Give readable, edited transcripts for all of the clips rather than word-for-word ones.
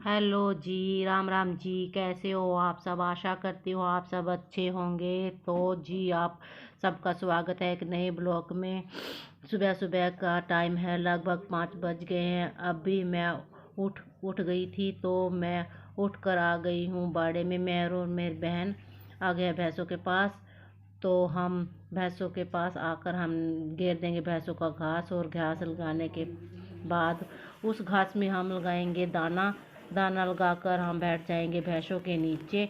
Hello जी, राम राम जी। कैसे हो आप सब? आशा करती हो आप सब अच्छे होंगे। तो जी, आप सबका स्वागत है एक नए ब्लॉग में। सुबह सुबह का टाइम है, लगभग 5 बज गए हैं। अभी मैं उठ गई थी, तो मैं उठ कर आ गई हूँ बाड़े में। मैं और मेरी बहन आ गए भैंसों के पास। तो हम भैंसों के पास आकर हम घेर देंगे भैंसों का घास, और घास लगाने के बाद उस घास में हम लगाएंगे दाना। दाना लगाकर हम बैठ जाएंगे भैंसों के नीचे।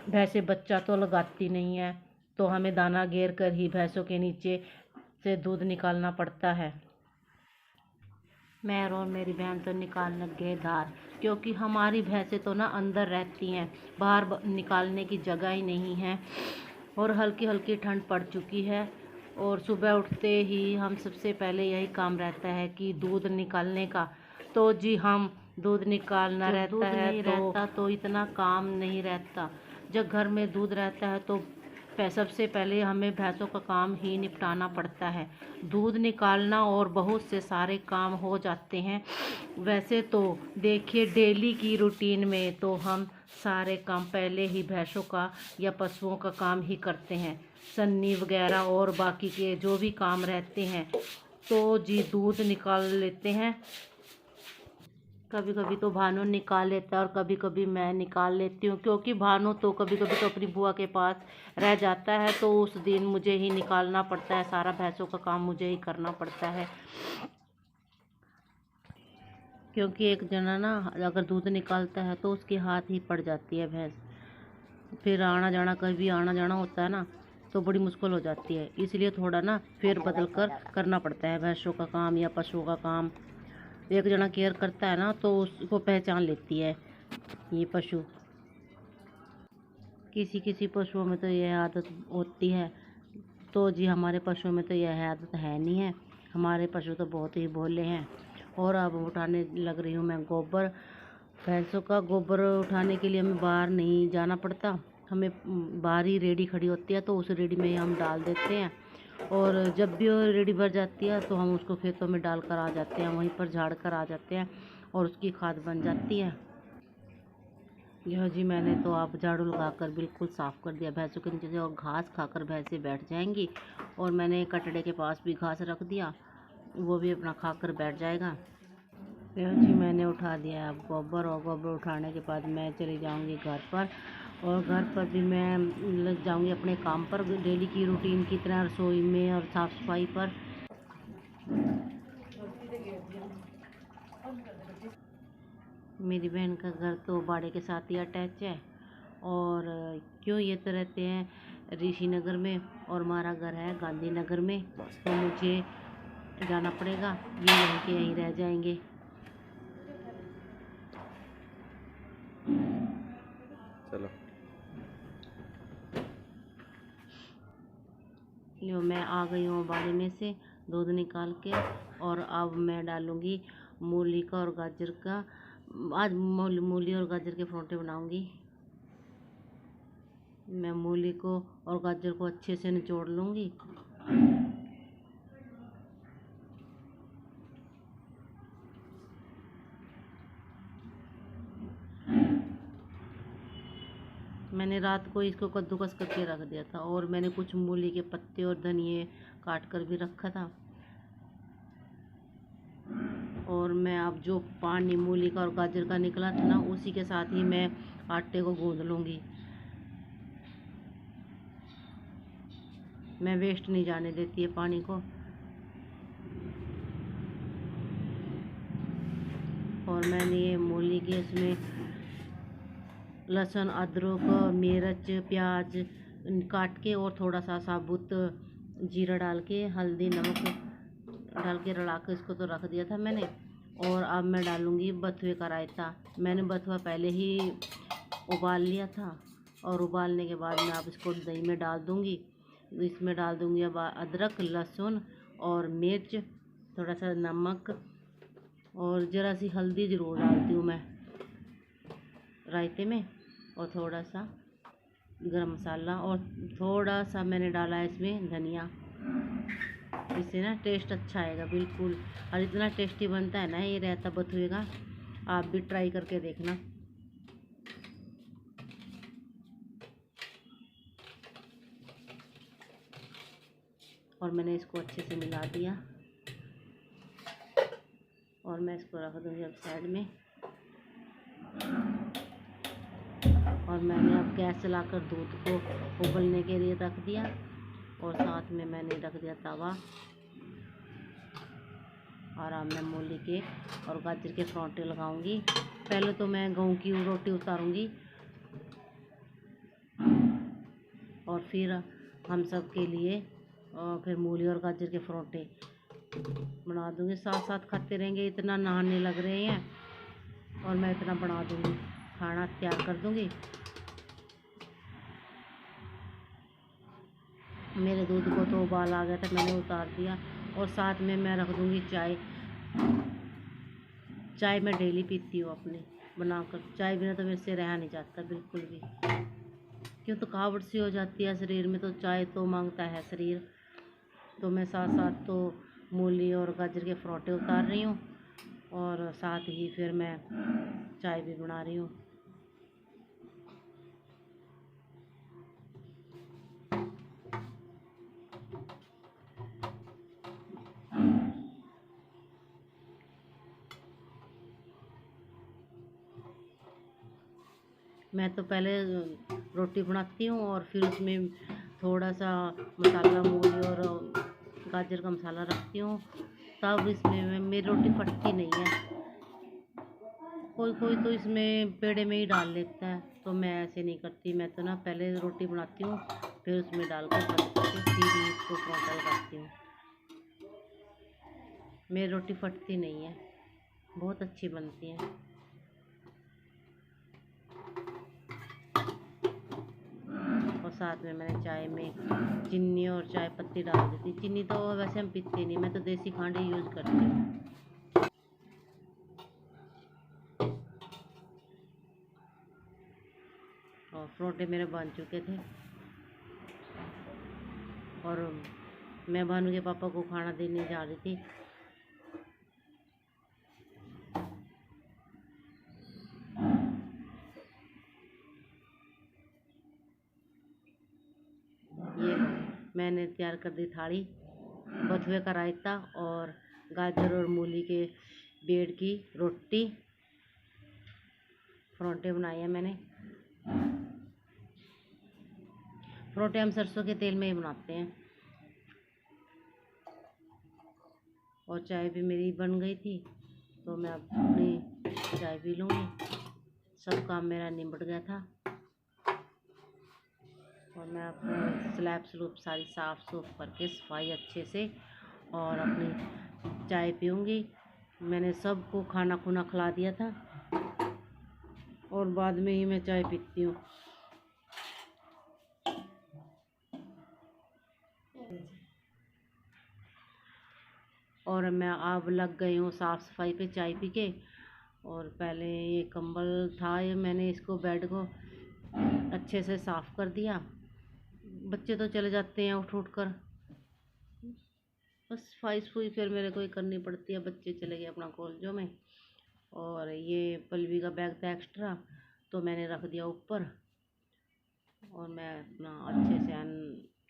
भैंसें बच्चा तो लगाती नहीं है, तो हमें दाना घेर कर ही भैंसों के नीचे से दूध निकालना पड़ता है। मैं और मेरी बहन तो निकाल लगे धार, क्योंकि हमारी भैंसें तो ना अंदर रहती हैं, बाहर निकालने की जगह ही नहीं है। और हल्की हल्की ठंड पड़ चुकी है, और सुबह उठते ही हम सबसे पहले यही काम रहता है कि दूध निकालने का। तो जी, हम दूध निकालना रहता दूध है, नहीं रहता तो इतना काम नहीं रहता। जब घर में दूध रहता है तो सबसे पहले हमें भैंसों का काम ही निपटाना पड़ता है। दूध निकालना और बहुत से सारे काम हो जाते हैं। वैसे तो देखिए, डेली की रूटीन में तो हम सारे काम पहले ही भैंसों का या पशुओं का काम ही करते हैं। सन्नी वगैरह और बाकी के जो भी काम रहते हैं, तो जी दूध निकाल लेते हैं। कभी कभी तो भानु निकाल लेता है और कभी कभी मैं निकाल लेती हूँ, क्योंकि भानु तो कभी कभी तो अपनी बुआ के पास रह जाता है, तो उस दिन मुझे ही निकालना पड़ता है। सारा भैंसों का काम मुझे ही करना पड़ता है, क्योंकि एक जना ना अगर दूध निकालता है तो उसके हाथ ही पड़ जाती है भैंस। फिर आना जाना, कभी आना जाना होता है ना, तो बड़ी मुश्किल हो जाती है। इसलिए थोड़ा ना फेर बदल कर करना पड़ता है भैंसों का काम या पशुओं का काम। एक जना केयर करता है ना, तो उसको पहचान लेती है ये पशु। किसी किसी पशुओं में तो यह आदत होती है, तो जी हमारे पशुओं में तो यह आदत है नहीं है। हमारे पशु तो बहुत ही भोले हैं। और अब उठाने लग रही हूँ मैं गोबर। भैंसों का गोबर उठाने के लिए हमें बाहर नहीं जाना पड़ता। हमें बाहर ही रेडी खड़ी होती है, तो उस रेडी में हम डाल देते हैं। और जब भी वो रेडी भर जाती है तो हम उसको खेतों में डाल कर आ जाते हैं, वहीं पर झाड़ कर आ जाते हैं, और उसकी खाद बन जाती है। यह जी, मैंने तो आप झाड़ू लगाकर बिल्कुल साफ़ कर दिया भैंसों के नीचे से, और घास खाकर भैंसें बैठ जाएंगी। और मैंने कटड़े के पास भी घास रख दिया, वो भी अपना खाकर बैठ जाएगा। यह जी, मैंने उठा दिया अब गोबर, और गोबर उठाने के बाद मैं चली जाऊंगी घर पर। और घर पर भी मैं लग जाऊंगी अपने काम पर, डेली की रूटीन की तरह, रसोई में और साफ़ सफाई पर। मेरी बहन का घर तो बाड़े के साथ ही अटैच है। और क्यों ये तो रहते हैं ऋषि नगर में, और हमारा घर है गांधीनगर में, तो मुझे जाना पड़ेगा। ये यहीं के यहीं रह जाएंगे। चलो लो, मैं आ गई हूँ बाड़ी में से दूध निकाल के। और अब मैं डालूँगी मूली का और गाजर का। आज मूली और गाजर के पराठे बनाऊँगी। मैं मूली को और गाजर को अच्छे से निचोड़ लूँगी। मैंने रात को इसको कद्दूकस करके रख दिया था, और मैंने कुछ मूली के पत्ते और धनिए काट कर भी रखा था। और मैं अब जो पानी मूली का और गाजर का निकला था ना, उसी के साथ ही मैं आटे को गूंद लूँगी। मैं वेस्ट नहीं जाने देती है पानी को। और मैंने ये मूली के इसमें लहसुन, अदरक, मिर्च, प्याज काट के, और थोड़ा सा साबुत जीरा डाल के, हल्दी नमक डाल के रला के इसको तो रख दिया था मैंने। और अब मैं डालूँगी बथुए का रायता। मैंने बथुआ पहले ही उबाल लिया था, और उबालने के बाद मैं अब इसको दही में डाल दूँगी। इसमें डाल दूँगी अब अदरक, लहसुन और मिर्च, थोड़ा सा नमक, और ज़रा सी हल्दी ज़रूर डालती हूँ मैं रायते में, और थोड़ा सा गरम मसाला, और थोड़ा सा मैंने डाला है इसमें धनिया। इससे ना टेस्ट अच्छा आएगा बिल्कुल। और इतना टेस्टी बनता है ना ये रायता बथुए का, आप भी ट्राई करके देखना। और मैंने इसको अच्छे से मिला दिया और मैं इसको रख दूँगी अब साइड में। और मैंने अब गैस चलाकर दूध को उबलने के लिए रख दिया और साथ में मैंने रख दिया तवा और अब मैं मूली के और गाजर के परांठे लगाऊंगी। पहले तो मैं गेहूं की रोटी उतारूंगी और फिर हम सब के लिए फिर मूली और गाजर के परांठे बना दूंगी। साथ साथ खाते रहेंगे, इतना नहाने लग रहे हैं और मैं इतना बना दूंगी, खाना तैयार कर दूंगी। मेरे दूध को तो उबाल आ गया था, मैंने उतार दिया और साथ में मैं रख दूंगी चाय। चाय मैं डेली पीती हूँ अपने बनाकर, चाय बिना तो मेरे से रहा नहीं जाता बिल्कुल भी, क्यों थकावट सी हो जाती है शरीर में, तो चाय तो मांगता है शरीर। तो मैं साथ साथ तो मूली और गाजर के परांठे उतार रही हूँ और साथ ही फिर मैं चाय भी बना रही हूँ। मैं तो पहले रोटी बनाती हूँ और फिर उसमें थोड़ा सा मसाला, मूली और गाजर का मसाला रखती हूँ, तब इसमें मेरी रोटी फटती नहीं है। कोई कोई तो इसमें पेड़े में ही डाल लेता है, तो मैं ऐसे नहीं करती। मैं तो ना पहले रोटी बनाती हूँ फिर उसमें डालकर बंद करके फिर ही इसको परांठा लगाती हूँ। मेरी रोटी फटती नहीं है, बहुत अच्छी बनती है। और साथ में मैंने चाय में चीनी और चाय पत्ती डाल दी थी। चीनी तो वैसे हम पीते नहीं, मैं तो देसी खांड ही यूज़ करती हूँ। और परांठे मेरे बन चुके थे और मैं भानु के पापा को खाना देने जा रही थी। ये मैंने तैयार कर दी थाली, बथुए का रायता और गाजर और मूली के बेड़ की रोटी, परांठे बनाए हैं मैंने। परांठे हम सरसों के तेल में ही बनाते हैं। और चाय भी मेरी बन गई थी, तो मैं अपनी चाय पी लूँगी। सब काम मेरा निबट गया था और मैं अपने स्लैब स्लूब सारी साफ़ सूफ करके सफाई अच्छे से और अपनी चाय पीऊँगी। मैंने सबको खाना खुना खिला दिया था और बाद में ही मैं चाय पीती हूँ। और मैं अब लग गई हूँ साफ़ सफाई पे चाय पी के। और पहले ये कंबल था, ये मैंने इसको बेड को अच्छे से साफ़ कर दिया। बच्चे तो चले जाते हैं उठ कर, बस सफाई सफाई फिर मेरे को ही करनी पड़ती है। बच्चे चले गए अपना कॉलेजों में। और ये पल्लवी का बैग था एक्स्ट्रा, तो मैंने रख दिया ऊपर और मैं अपना अच्छे से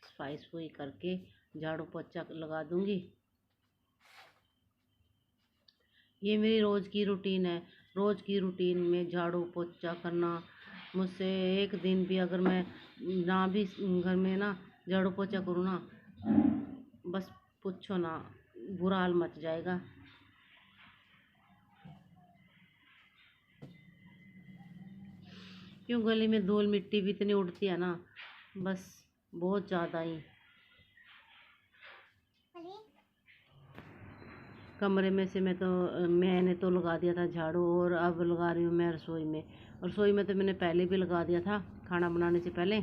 सफाई सफाई करके झाड़ू पोछा लगा दूँगी। ये मेरी रोज़ की रूटीन है। रोज़ की रूटीन में झाड़ू पोछा करना, मुझसे एक दिन भी अगर मैं ना भी घर में ना झाड़ू पोछा करूँ ना, बस पूछो ना, बुरा हाल मच जाएगा। क्यों, गली में धूल मिट्टी भी इतनी उड़ती है ना, बस बहुत ज़्यादा ही। कमरे में से मैंने तो लगा दिया था झाड़ू और अब लगा रही हूँ मैं रसोई में। और रसोई में तो मैंने पहले भी लगा दिया था खाना बनाने से पहले,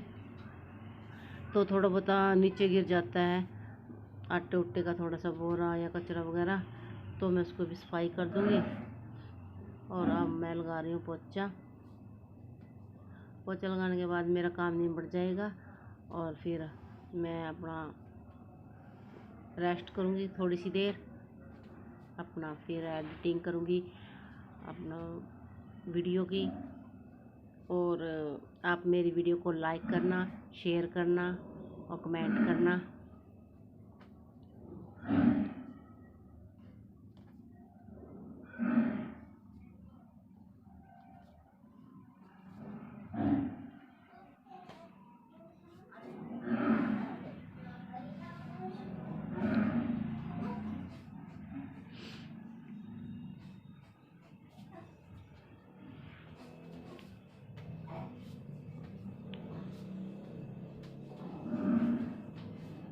तो थोड़ा बहुत नीचे गिर जाता है आटे उट्टे का थोड़ा सा बोरा या कचरा वगैरह, तो मैं उसको भी सफाई कर दूँगी। और अब मैं लगा रही हूँ पोछा। पोछा लगाने के बाद मेरा काम निबट जाएगा और फिर मैं अपना रेस्ट करूँगी थोड़ी सी देर, अपना फिर एडिटिंग करूँगी, अपना वीडियो की। और आप मेरी वीडियो को लाइक करना, शेयर करना और कमेंट करना।